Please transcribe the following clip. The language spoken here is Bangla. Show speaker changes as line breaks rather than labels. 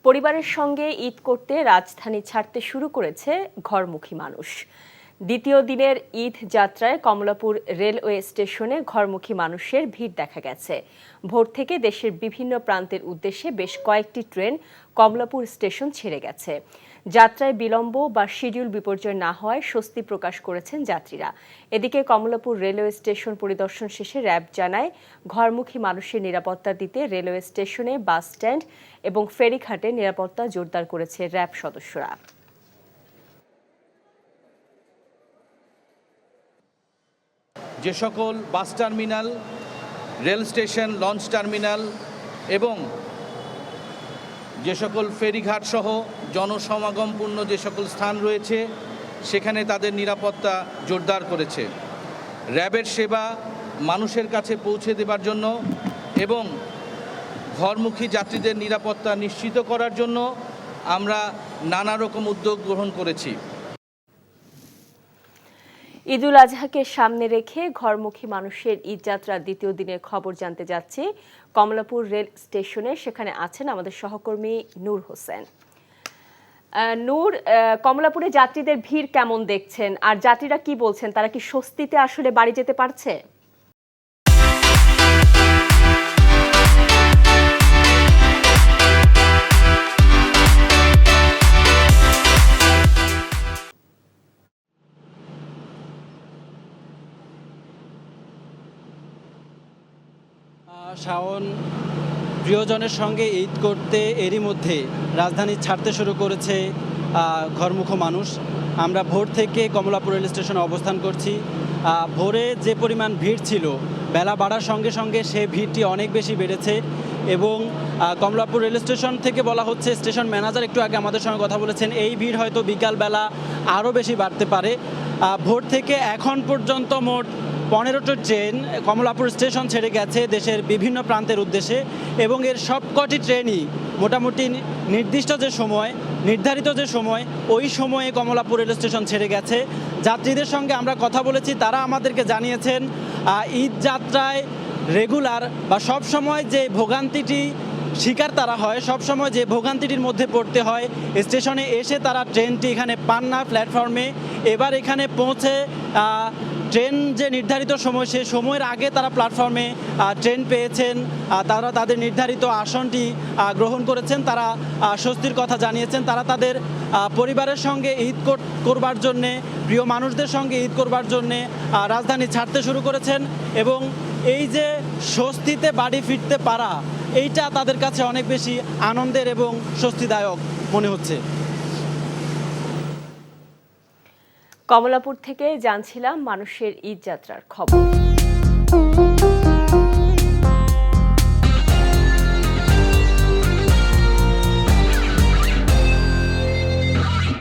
পরিবারের সঙ্গে ঈদ করতে রাজধানী ছাড়তে শুরু করেছে ঘরমুখী মানুষ। দ্বিতীয় দিনের ঈদ যাত্রায় কমলাপুর রেলওয়ে স্টেশনে ঘরমুখী মানুষের ভিড় দেখা গেছে। ভোর থেকে দেশের বিভিন্ন প্রান্তের উদ্দেশ্যে বেশ কয়েকটি ট্রেন কমলাপুর স্টেশন ছেড়ে গেছে। যাত্রায় বিলম্ব বা শিডিউল বিপর্যয় না হওয়ায় স্বস্তি প্রকাশ করেছেন যাত্রীরা। এদিকে কমলাপুর রেলওয়ে স্টেশন পরিদর্শন শেষে র্যাব জানায়, ঘরমুখী মানুষের নিরাপত্তা দিতে রেলওয়ে স্টেশনে, বাস স্ট্যান্ড এবং ফেরিঘাটে নিরাপত্তা জোরদার করেছে র্যাব সদস্যরা।
যে সকল bus terminal, rail station, launch terminal এবং যে সকল ফেরিঘাট সহ জনসমাগমপূর্ণ যে সকল স্থান রয়েছে সেখানে তাদের নিরাপত্তা জোরদার করেছে। র্যাবের সেবা মানুষের কাছে পৌঁছে দেবার জন্য এবং ঘরমুখী যাত্রীদের নিরাপত্তা নিশ্চিত করার জন্য আমরা নানা রকম উদ্যোগ গ্রহণ করেছি।
ঈদুল আজহাকে সামনে রেখে ঘরমুখী মানুষের ঈদযাত্রার দ্বিতীয় দিনের খবর জানতে যাচ্ছি কমলাপুর রেল স্টেশনে। সেখানে আছেন আমাদের সহকর্মী নূর হোসেন। নূর, কমলাপুরে যাত্রীদের ভিড় কেমন দেখছেন, আর যাত্রীরা কি বলছেন? তারা কি স্বস্তিতে আসলে বাড়ি যেতে পারছে?
শাওন প্রিয়জনের সঙ্গে ঈদ করতে এরই মধ্যে রাজধানী ছাড়তে শুরু করেছে ঘরমুখো মানুষ। আমরা ভোর থেকে কমলাপুর রেল স্টেশনে অবস্থান করছি। ভোরে যে পরিমাণ ভিড় ছিল, বেলা বাড়ার সঙ্গে সঙ্গে সে ভিড়টি অনেক বেশি বেড়েছে এবং কমলাপুর রেল স্টেশন থেকে বলা হচ্ছে, স্টেশন ম্যানেজার একটু আগে আমাদের সঙ্গে কথা বলেছেন, এই ভিড় হয়তো বিকালবেলা আরও বেশি বাড়তে পারে। ভোর থেকে এখন পর্যন্ত মোট 15টি ট্রেন কমলাপুর স্টেশন ছেড়ে গেছে দেশের বিভিন্ন প্রান্তের উদ্দেশ্যে এবং এর সবকটি ট্রেনই মোটামুটি নির্ধারিত যে সময় ওই সময়ে কমলাপুর রেল স্টেশন ছেড়ে গেছে। যাত্রীদের সঙ্গে আমরা কথা বলেছি, তারা আমাদেরকে জানিয়েছেন ঈদ যাত্রায় রেগুলার বা সব সময় যে ভোগান্তিটি শিকার তারা হয়, সবসময় যে ভোগান্তিটির মধ্যে পড়তে হয়, স্টেশনে এসে তারা ট্রেনটি এখানে পান না প্ল্যাটফর্মে। এবার এখানে পৌঁছে ট্রেন যে নির্ধারিত সময়, সে সময়ের আগে তারা প্ল্যাটফর্মে ট্রেন পেয়েছেন, তারা তাদের নির্ধারিত আসনটি গ্রহণ করেছেন। তারা স্বস্তির কথা জানিয়েছেন। তারা তাদের পরিবারের সঙ্গে ঈদ করবার জন্যে, প্রিয় মানুষদের সঙ্গে ঈদ করবার জন্যে রাজধানী ছাড়তে শুরু করেছেন এবং এই যে স্বস্তিতে বাড়ি ফিরতে পারা, এইটা তাদের কাছে অনেক বেশি আনন্দের এবং স্বস্তিদায়ক মনে হচ্ছে।
কমলাপুর থেকে জানছিলাম মানুষের ঈদ যাত্রার খবর।